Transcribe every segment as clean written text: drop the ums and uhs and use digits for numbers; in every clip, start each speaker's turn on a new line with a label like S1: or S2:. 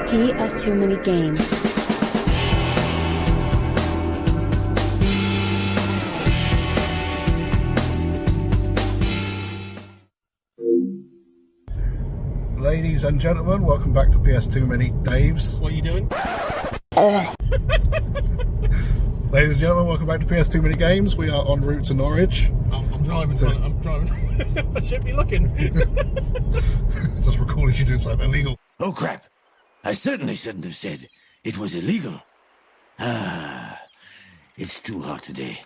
S1: He has too many games.
S2: Ladies and gentlemen, welcome back to PS Too Many Daves.
S3: What are you doing?
S2: Ladies and gentlemen, welcome back to PS Too Many Games. We are en route to Norwich.
S3: I'm driving. I'm driving. I should be looking.
S2: Just recalling you doing something illegal.
S4: Oh crap! I certainly shouldn't have said it was illegal. It's too hot today.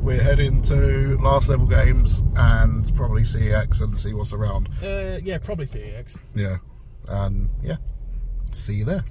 S2: We're heading to last level games and probably CEX and see what's around.
S3: Yeah, probably CEX.
S2: Yeah, and yeah, see you there.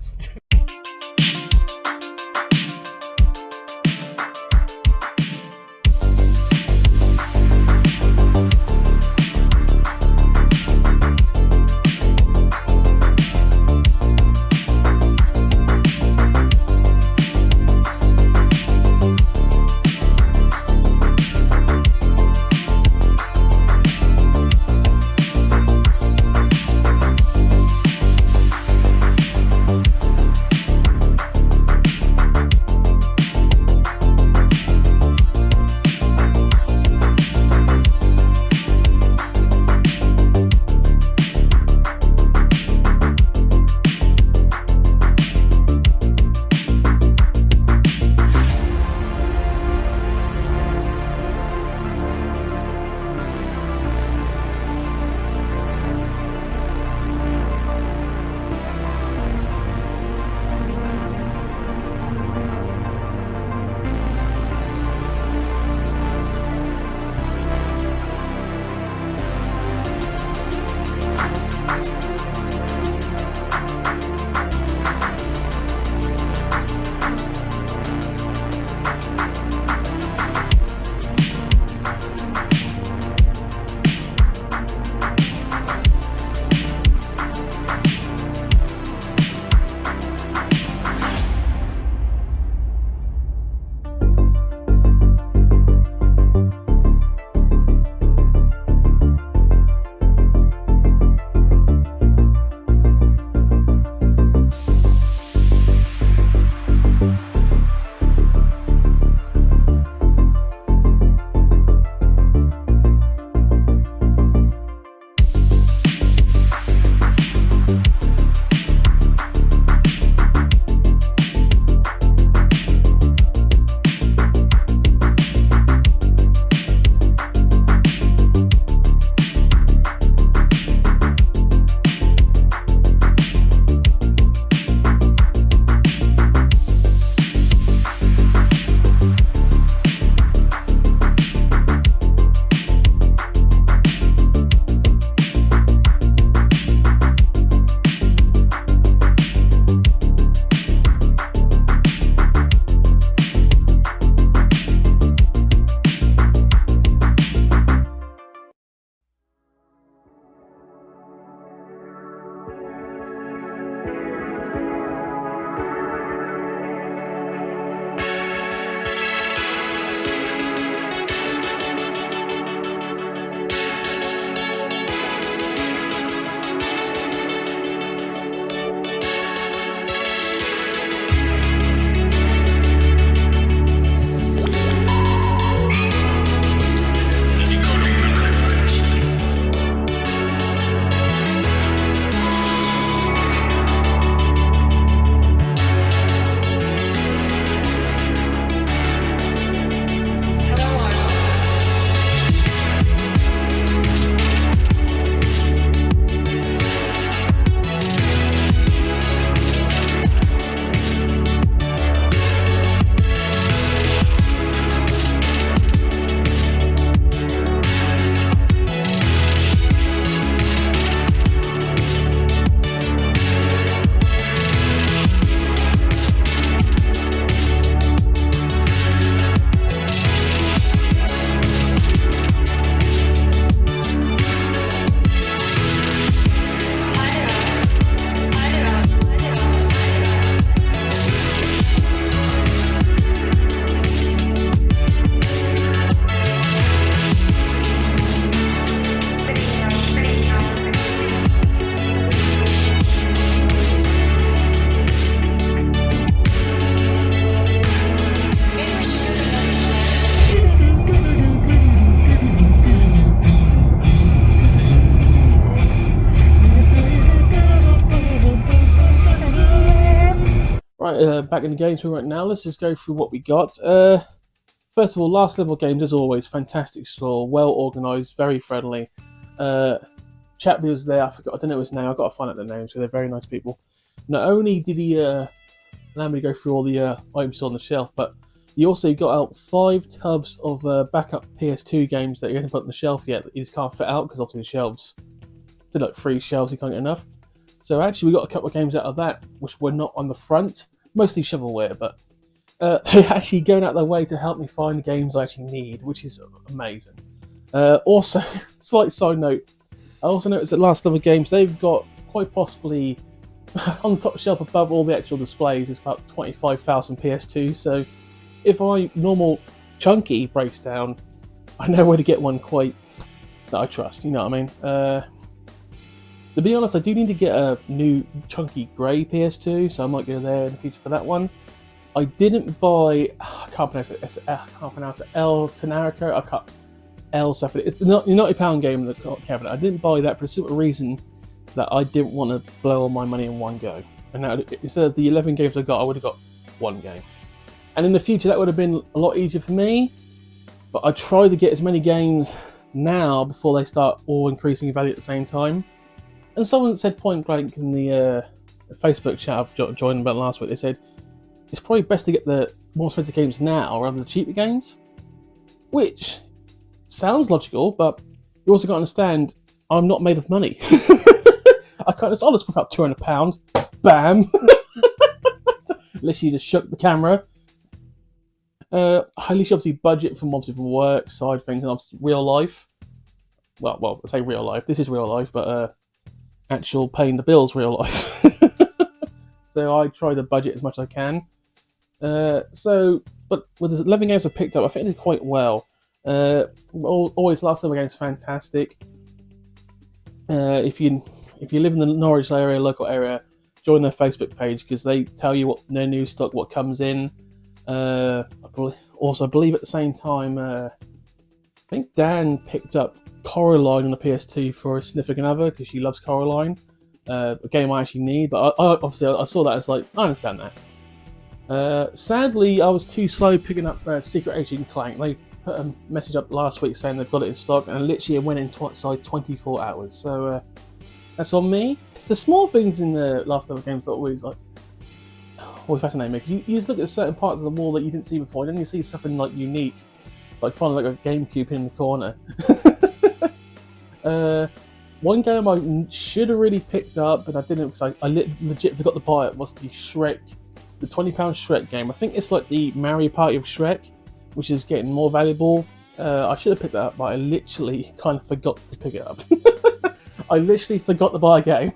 S3: Right, back in the games right now. Let's just go through what we got. First of all, Last Level Games, as always, fantastic store, well organised, very friendly. Chap who was there, I don't know his name, I've got to find out the name, so they're very nice people. Not only did he allow me to go through all the items on the shelf, but he also got out 5 tubs of backup PS2 games that he hasn't put on the shelf yet, that he just can't fit out, because obviously the shelves, did like 3 shelves, he can't get enough. So actually we got a couple of games out of that, which were not on the front, mostly shovelware, but they're actually going out their way to help me find the games I actually need, which is amazing. Also, slight side note, I also noticed that Last Level Games, they've got quite possibly, on the top shelf above all the actual displays, it's about 25,000 PS2, so if my normal chunky breaks down, I know where to get one quite that I trust, you know what I mean? To be honest, I do need to get a new chunky grey PS2, so I might go there in the future for that one. I didn't buy, I can't pronounce it, El Tenarico, El Separate. It's the £90 game in the cabinet. I didn't buy that for the simple reason that I didn't want to blow all my money in one go. And now, instead of the 11 games I got, I would have got 1 game. And in the future, that would have been a lot easier for me, but I try to get as many games now before they start all increasing in value at the same time. And someone said point blank in the Facebook chat I've joined about last week, they said, it's probably best to get the more expensive games now rather than the cheaper games. Which sounds logical, but you also got to understand, I'm not made of money. I can't just, I'll just put up £200, bam! Unless you just shook the camera. At least you obviously budget from work, side things, and obviously real life. Well, I say real life, this is real life, but actual paying the bills real life. So I try to budget as much as I can. But with the 11 games I've picked up, I think they did quite well. Always Last Level Games fantastic. If you live in the Norwich area, local area, join their Facebook page because they tell you what their new stock, what comes in. I believe at the same time, I think Dan picked up Coraline on the PS2 for a significant other because she loves Coraline. A game I actually need, but I saw that as like, I understand that. Sadly, I was too slow picking up Secret Agent Clank. They put a message up last week saying they've got it in stock, and literally it went inside 24 hours. So that's on me. It's the small things in the Last Level Games that always fascinate me, because you just look at certain parts of the wall that you didn't see before, and then you see something like unique, like finding like a GameCube in the corner. One game I should have really picked up, but I didn't because I legit forgot to buy it, was the Shrek, the £20 Shrek game. I think it's like the Mario Party of Shrek, which is getting more valuable. I should have picked that up, but I literally kind of forgot to pick it up. I literally forgot to buy a game.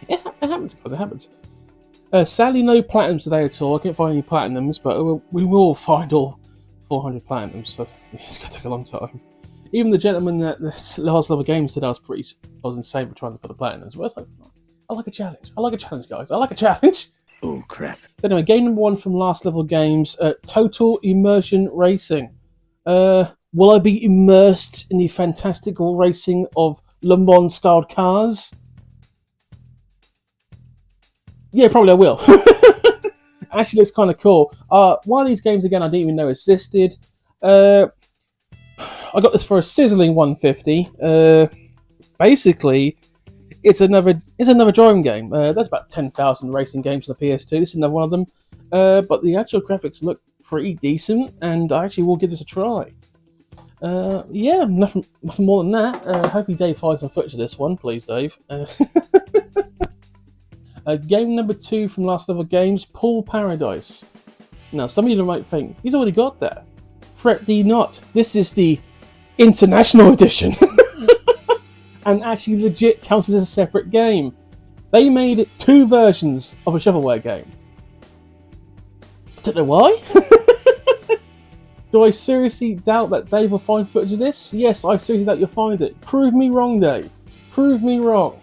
S3: It happens, guys, it happens. Sadly, no platinums today at all. I can't find any platinums, but we will find all 400 platinums, so it's going to take a long time. Even the gentleman that the Last Level Games said I was insane for trying to put the platinums. But I was like, I like a challenge. I like a challenge, guys. I like a challenge.
S4: Oh, crap.
S3: So anyway, game number 1 from Last Level Games, Total Immersion Racing. Will I be immersed in the fantastical racing of Le Mans-styled cars? Yeah, probably I will. Actually, looks kind of cool. One of these games, again, I didn't even know existed. I got this for a sizzling 150. Basically, it's another driving game. There's about 10,000 racing games on the PS2. This is another one of them. But the actual graphics look pretty decent, and I actually will give this a try. Yeah, nothing more than that. Hopefully Dave finds some footage of this one. Please, Dave. Game number 2 from Last Level Games, Pool Paradise. Now, some of you might think, he's already got that. Fret thee not. This is the International Edition. And actually legit counts as a separate game. They made 2 versions of a shovelware game. I don't know why. Do I seriously doubt that Dave will find footage of this? Yes, I seriously doubt you'll find it. Prove me wrong, Dave. Prove me wrong.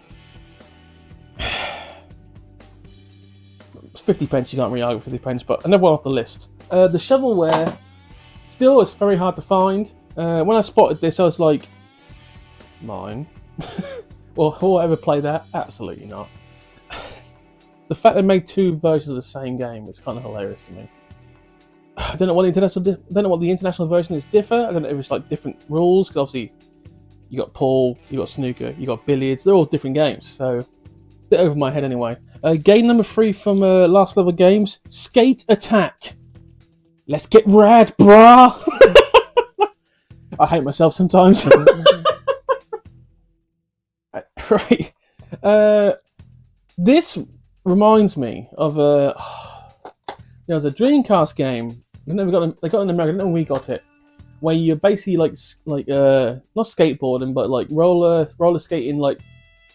S3: It's 50 pence, you can't really argue with 50 pence, but another one off the list. The shovelware, still, it's very hard to find. When I spotted this, I was like, mine? Well, will I ever play that? Absolutely not. the fact they made 2 versions of the same game is kind of hilarious to me. I don't know what the international version is differ. I don't know if it's like different rules, because obviously you got pool, you got snooker, you got billiards. They're all different games, so a bit over my head anyway. Game number 3 from Last Level Games: Skate Attack. Let's get rad, brah. I hate myself sometimes. Right. This reminds me of there was a Dreamcast game. They got it in America. I don't know when we got it, where you're basically like not skateboarding, but like roller skating, like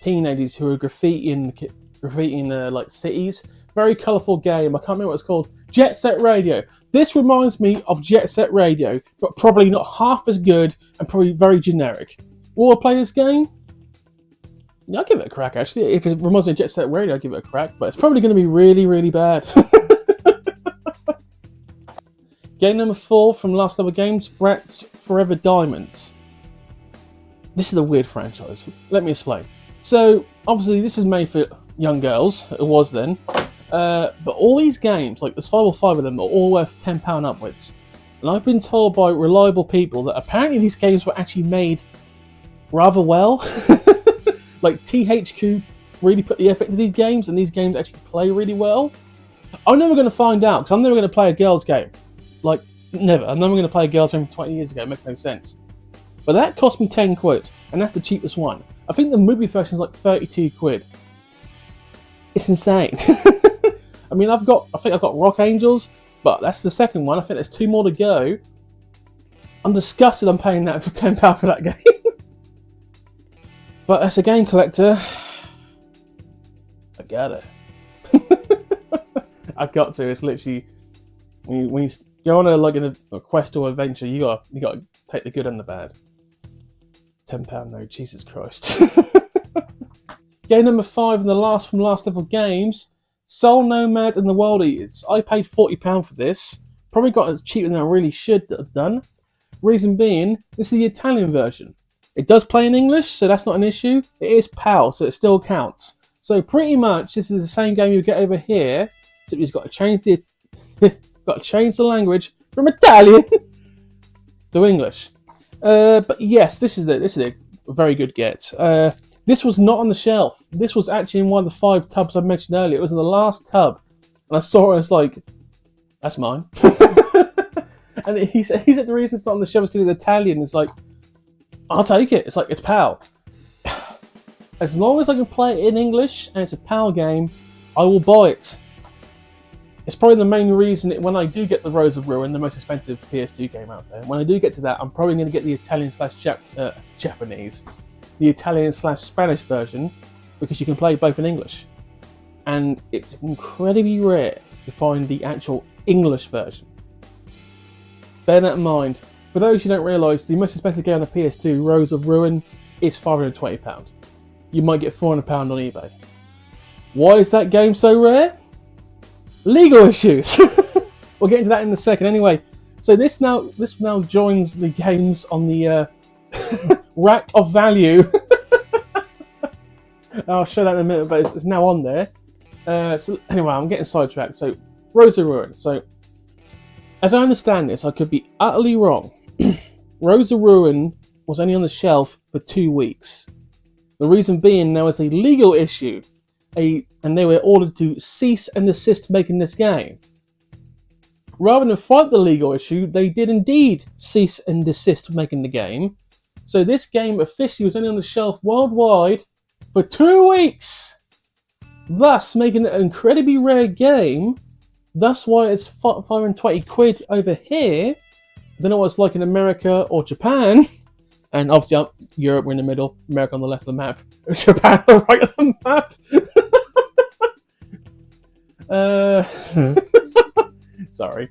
S3: teenagers who are graffitiing like cities. Very colourful game. I can't remember what it's called. Jet Set Radio. This reminds me of Jet Set Radio, but probably not half as good and probably very generic. Will I play this game? Yeah, I'll give it a crack, actually. If it reminds me of Jet Set Radio, I'll give it a crack, but it's probably going to be really, really bad. Game number 4 from Last Level Games: Bratz Forever Diamonds. This is a weird franchise. Let me explain. So, obviously, this is made for young girls. It was then. But all these games, like there's 5 or 5 of them, are all worth £10 upwards. And I've been told by reliable people that apparently these games were actually made rather well. Like THQ really put the effort into these games, and these games actually play really well. I'm never going to find out, because I'm never going to play a girls' game. Like, never. I'm never going to play a girls' game from 20 years ago. It makes no sense. But that cost me 10 quid, and that's the cheapest one. I think the movie version is like 32 quid. It's insane. I mean, I think I've got Rock Angels, but that's the second one. I think there's 2 more to go. I'm disgusted I'm paying that for £10 for that game. But as a game collector, I gotta. I've got to. It's literally when you go on a quest or adventure, you gotta take the good and the bad. £10 note, Jesus Christ. Game number 5 and the last from Last Level Games: Soul, Nomad and the World Eaters. I paid £40 for this. Probably got as cheaper than I really should have done. Reason being, this is the Italian version. It does play in English, so that's not an issue. It is PAL, so it still counts. So pretty much, this is the same game you get over here. So you've got to change the language from Italian to English. But yes, this is a very good get. This was not on the shelf. This was actually in one of the 5 tubs I mentioned earlier. It was in the last tub, and I saw it. And it's like, that's mine. And he said the reason it's not on the shelf is because it's Italian. It's like, I'll take it. It's like, it's PAL. As long as I can play it in English and it's a PAL game, I will buy it. It's probably the main reason when I do get the Rosa Ruins, the most expensive PS2 game out there, when I do get to that, I'm probably going to get the Italian/Japanese, the Italian/Spanish version, because you can play both in English. And it's incredibly rare to find the actual English version. Bear that in mind. For those who don't realise, the most expensive game on the PS2, Rosa Ruins, is £520. You might get £400 on eBay. Why is that game so rare? Legal issues. We'll get into that in a second. Anyway, so this now joins the games on the rack of value. I'll show that in a minute, but it's now on there. So anyway, I'm getting sidetracked. So Rosa Ruins. So as I understand this, I could be utterly wrong. Rosa Ruins was only on the shelf for 2 weeks. The reason being, there was a legal issue, and they were ordered to cease and desist making this game. Rather than fight the legal issue, they did indeed cease and desist making the game. So this game officially was only on the shelf worldwide for 2 weeks, thus making it an incredibly rare game. That's why it's 520 quid over here. I don't know what it's like in America or Japan. And obviously, Europe, we're in the middle. America on the left of the map. Japan on the right of the map. Sorry.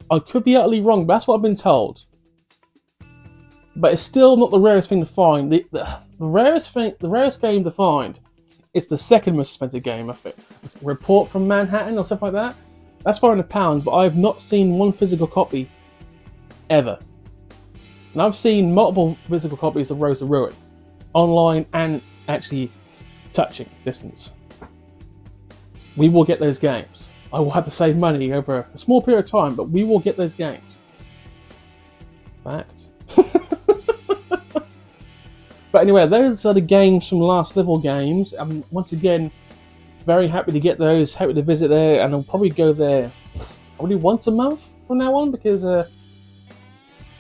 S3: I could be utterly wrong, but that's what I've been told. But it's still not the rarest thing to find. The rarest game to find is the second most expensive game, I think. It's Report from Manhattan or something like that. That's £400, but I have not seen one physical copy ever. And I've seen multiple physical copies of Rosa Ruins, online and actually touching distance. we will get those games. I will have to save money over a small period of time, but we will get those games. Fact. But anyway, those are the games from Last Level Games. I'm once again very happy to get those, happy to visit there, and I'll probably go there probably once a month from now on because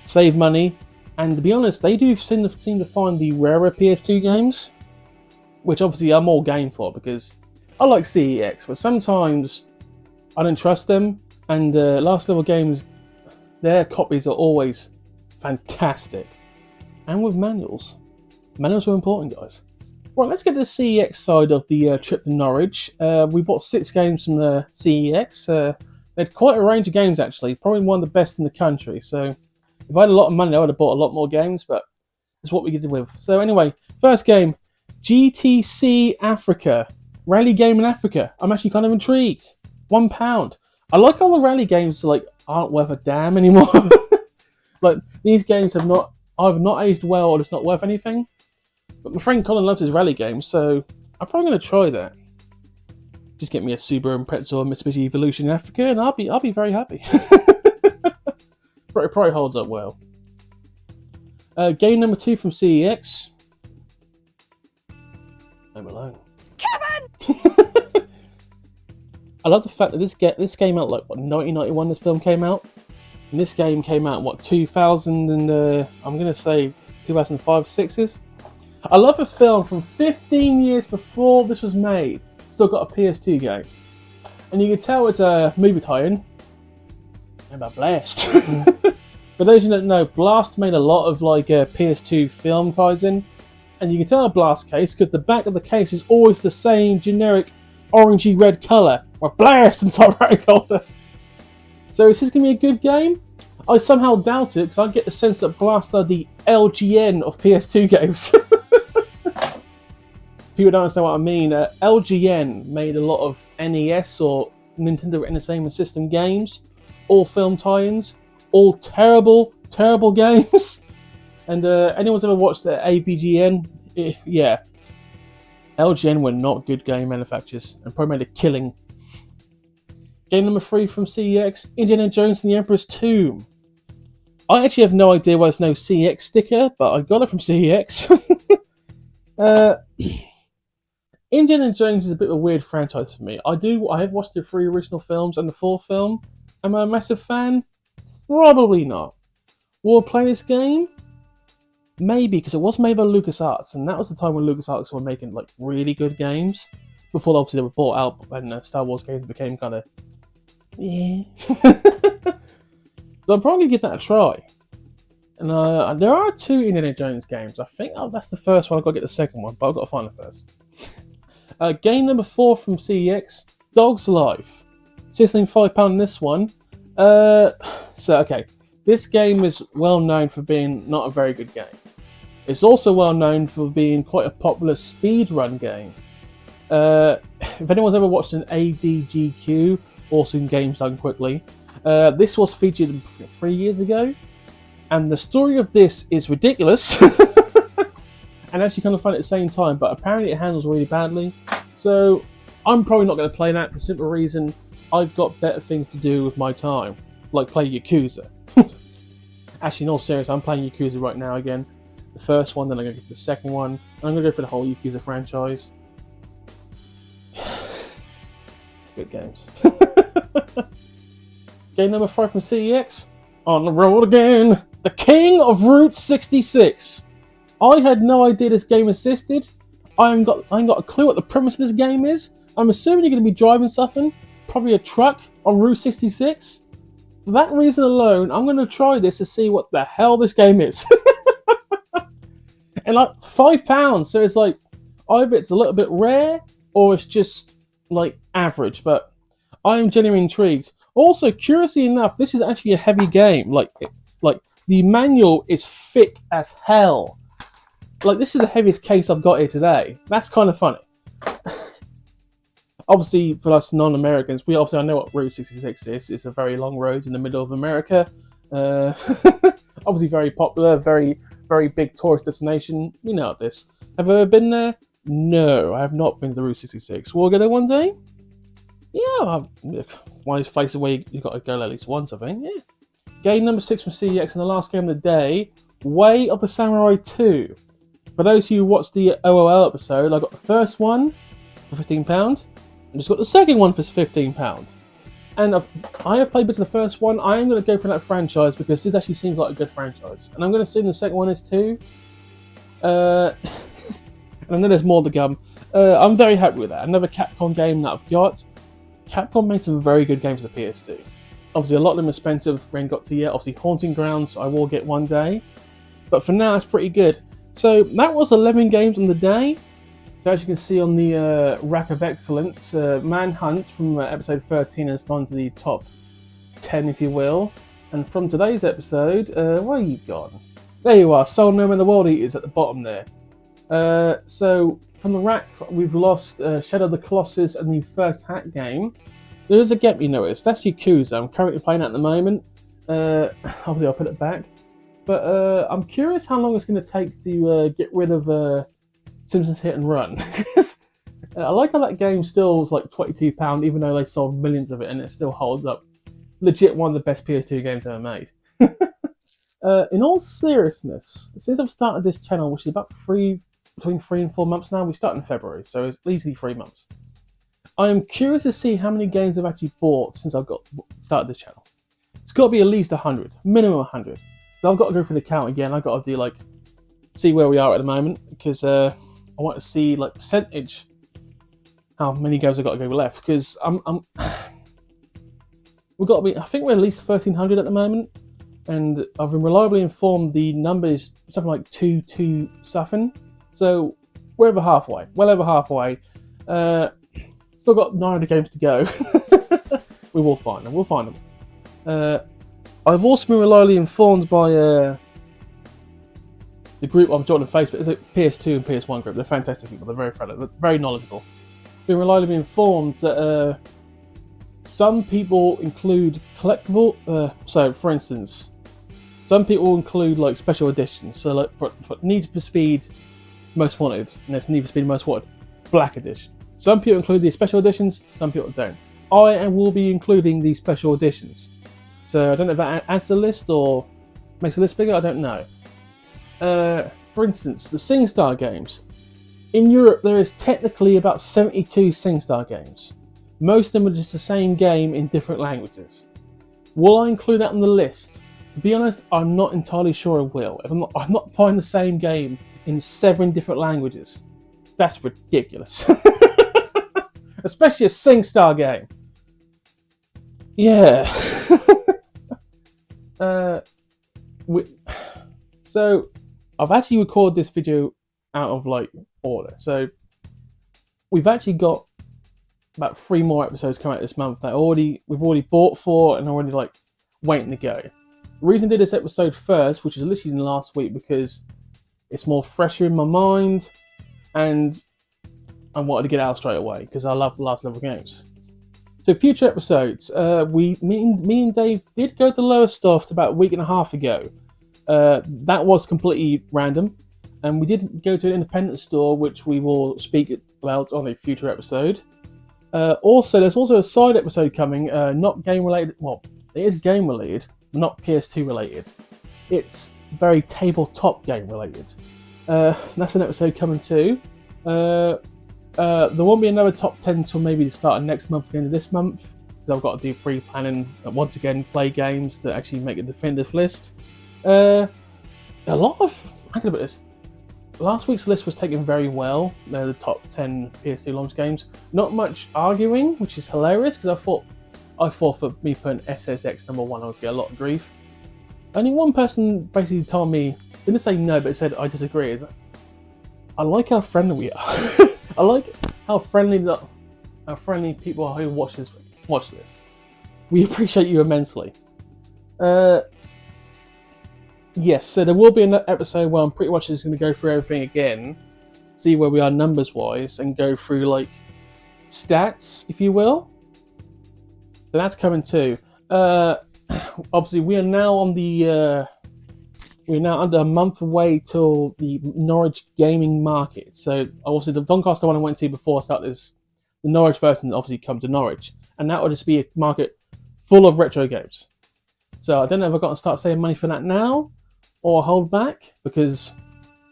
S3: save money. And to be honest, they do seem to find the rarer PS2 games, which obviously I'm all game for because I like CEX, but sometimes I don't trust them. And Last Level Games, their copies are always fantastic, and with manuals. Manuals are important, guys. Right, let's get to the CEX side of the trip to Norwich. We bought 6 games from the CEX. They had quite a range of games, actually. Probably one of the best in the country. So, if I had a lot of money, I would have bought a lot more games, but that's what we did with. So, anyway, first game, GTC Africa. Rally game in Africa. I'm actually kind of intrigued. £1. I like all the rally games aren't worth a damn anymore. Like, these games have either not aged well or it's not worth anything. But my friend Colin loves his rally games, so I'm probably going to try that. Just get me a Subaru and Pretzel and Mitsubishi Evolution in Africa, and I'll be very happy. It probably holds up well. Game number 2 from CEX. I'm alone. Kevin! I love the fact that this came out 1991. This film came out, and this game came out 2000 and I'm going to say 2005, 6s. I love a film from 15 years before this was made. Still got a PS2 game. And you can tell it's a movie tie-in. And by Blast. For those who don't know, Blast made a lot of PS2 film ties in. And you can tell a Blast case because the back of the case is always the same generic orangey red colour. With Blast in the top right corner. So is this going to be a good game? I somehow doubt it because I get the sense that Blast are the LGN of PS2 games. People don't understand what I mean. LGN made a lot of NES or Nintendo Entertainment System games, all film tie-ins, all terrible, terrible games. And anyone's ever watched AVGN? Yeah. LGN were not good game manufacturers and probably made a killing. Game number 3 from CEX, Indiana Jones and the Emperor's Tomb. I actually have no idea why there's no CEX sticker, but I got it from CEX. Indiana Jones is a bit of a weird franchise for me. I have watched the 3 original films and the 4th film. Am I a massive fan? Probably not. Will I play this game? Maybe, because it was made by LucasArts, and that was the time when LucasArts were making really good games. Before obviously they were bought out and Star Wars games became kind of... yeah. So I'm probably going to give that a try. And there are 2 Indiana Jones games. I think that's the first one. I've got to get the second one, but I've got to find it first. Game number 4 from CEX, Dog's Life. Sizzling £5 in this one. Okay. This game is well known for being not a very good game. It's also well known for being quite a popular speedrun game. If anyone's ever watched an ADGQ, Awesome Games Done Quickly, this was featured 3 years ago. And the story of this is ridiculous. And actually kind of fun at the same time, but apparently it handles really badly. So I'm probably not going to play that for the simple reason I've got better things to do with my time, like play Yakuza. Actually, in all seriousness, I'm playing Yakuza right now again. The first one, then I'm going to go for the second one, and I'm going to go for the whole Yakuza franchise. Good games. Game number 5 from CEX, on the road again, the King of Route 66. I had no idea this game existed. I ain't got a clue what the premise of this game is. I'm assuming you're going to be driving something, probably a truck on Route 66. For that reason alone, I'm going to try this to see what the hell this game is. And £5, so it's either it's a little bit rare or it's just average. But I am genuinely intrigued. Also, curiously enough, this is actually a heavy game. The manual is thick as hell. This is the heaviest case I've got here today. That's kind of funny. Obviously, for us non-Americans, I know what Route 66 is. It's a very long road in the middle of America. Obviously very popular, very, very big tourist destination. You know this. Have I ever been there? No, I have not been to Route 66. Will I go there one day? Yeah, one of these places where you've got to go at least once, I think. Yeah. Game number 6 from CEX, and the last game of the day, Way of the Samurai 2. For those who watched the OOL episode, I got the first one for £15, and just got the second one for £15. And I have played bits of the first one. I am going to go for that franchise because this actually seems like a good franchise. And I'm going to assume the second one is too. And I know there's more to come. I'm very happy with that. Another Capcom game that I've got. Capcom made some very good games for the PS2. Obviously, a lot of them are expensive. We ain't got to yet. Obviously, Haunting Grounds I will get one day. But for now, it's pretty good. So that was 11 games on the day. So as you can see on the Rack of Excellence, Manhunt from episode 13 has gone to the top 10, if you will. And from today's episode, where are you gone? There you are, Soul Nomad and the World Eaters at the bottom there. So from the rack, we've lost Shadow of the Colossus and the first Hack game. There is a gap you notice. That's Yakuza. I'm currently playing that at the moment. Obviously, I'll put it back. But I'm curious how long it's going to take to get rid of Simpsons Hit and Run. I like how that game still is like £22, even though they sold millions of it, and it still holds up. Legit one of the best PS2 games ever made. In all seriousness, since I've started this channel, which is about between 3 and 4 months now, we start in February, so it's easily 3 months. I am curious to see how many games I've actually bought since I've started this channel. It's got to be at least 100, minimum 100. So I've got to go through the count again. I've got to do see where we are at the moment, because I want to see percentage how many games I've got to go left, because we've got to be. I think we're at least 1,300 at the moment, and I've been reliably informed the number is something like 2 something. So we're over halfway. Well over halfway. Still got 900 games to go. We will find them. We'll find them. I've also been reliably informed by the group I've joined on Facebook. It's a PS2 and PS1 group. They're fantastic people. They're very friendly. They're very knowledgeable. Been reliably informed that some people include collectible. So, for instance, some people include special editions. So, for Need for Speed Most Wanted, and there's Need for Speed Most Wanted Black Edition. Some people include the special editions. Some people don't. I will be including the special editions. So I don't know if that adds to the list or makes the list bigger. I don't know. For instance, the SingStar games. In Europe, there is technically about 72 SingStar games. Most of them are just the same game in different languages. Will I include that on the list? To be honest, I'm not entirely sure I will. If I'm not playing the same game in 7 different languages. That's ridiculous. Especially a SingStar game. Yeah. So I've actually recorded this video out of order. So we've actually got about 3 more episodes coming out this month that we've already bought for and already waiting to go. The reason I did this episode first, which is literally in the last week, because it's more fresher in my mind and I wanted to get out straight away because I love the last level games. So future episodes, me and Dave did go to Lowestoft about a week and a half ago. That was completely random, and we did go to an independent store, which we will speak about on a future episode. Also, there's also a side episode coming, not game related. Well, it is game related, but not PS2 related. It's very tabletop game related. That's an episode coming too. There won't be another top 10 until maybe the start of next month, the end of this month, because I've got to do pre-planning and once again play games to actually make a definitive list. A lot of, I can put this. Last week's list was taken very well. They're the top 10 PS2 launch games. Not much arguing, which is hilarious because I thought for me putting SSX number 1, I was getting a lot of grief. Only one person basically told me, didn't say no, but said I disagree. Is I like how friendly we are. I like how friendly people who watch this. We appreciate you immensely. Yes, so there will be an episode where I'm pretty much just going to go through everything again, see where we are numbers wise, and go through stats, if you will. So that's coming too. Obviously, we are now on the. We're now under a month away till the Norwich gaming market. So obviously the Doncaster one I went to before I started this, the Norwich version obviously come to Norwich. and that will just be a market full of retro games. So I don't know if I've got to start saving money for that now or hold back, because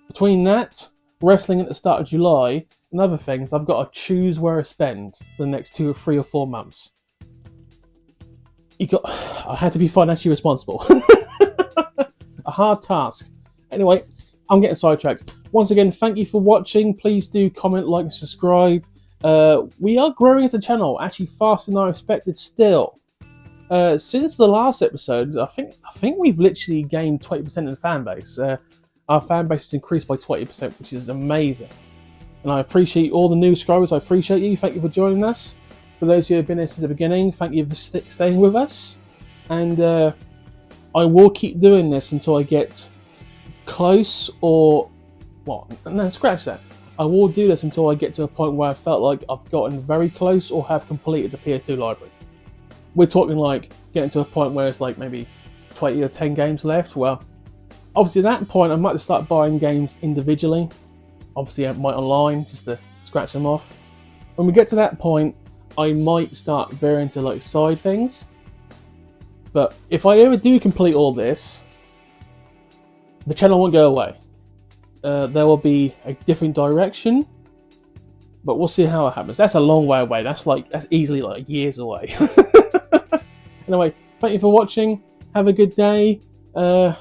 S3: between that, wrestling at the start of July, and other things, I've got to choose where I spend for the next 2 or 3 or 4 months. I had to be financially responsible. A hard task. Anyway, I'm getting sidetracked. Once again, thank you for watching. Please do comment, like, and subscribe. We are growing as a channel, actually faster than I expected still. Since the last episode, I think we've literally gained 20% in the fan base. Our fan base has increased by 20%, which is amazing. And I appreciate all the new subscribers. I appreciate you. Thank you for joining us. For those who have been here since the beginning, thank you for staying with us. And I will keep doing this until I get close, or what? No, scratch that. I will do this until I get to a point where I felt like I've gotten very close or have completed the PS2 library. We're talking like getting to a point where it's like maybe 20 or 10 games left. Well, obviously at that point I might start buying games individually. Obviously I might online just to scratch them off. When we get to that point, I might start veering to like side things. But if I ever do complete all this, the channel won't go away. There will be a different direction, but we'll see how it happens. That's a long way away. That's easily like years away. Anyway, thank you for watching. Have a good day. Bye.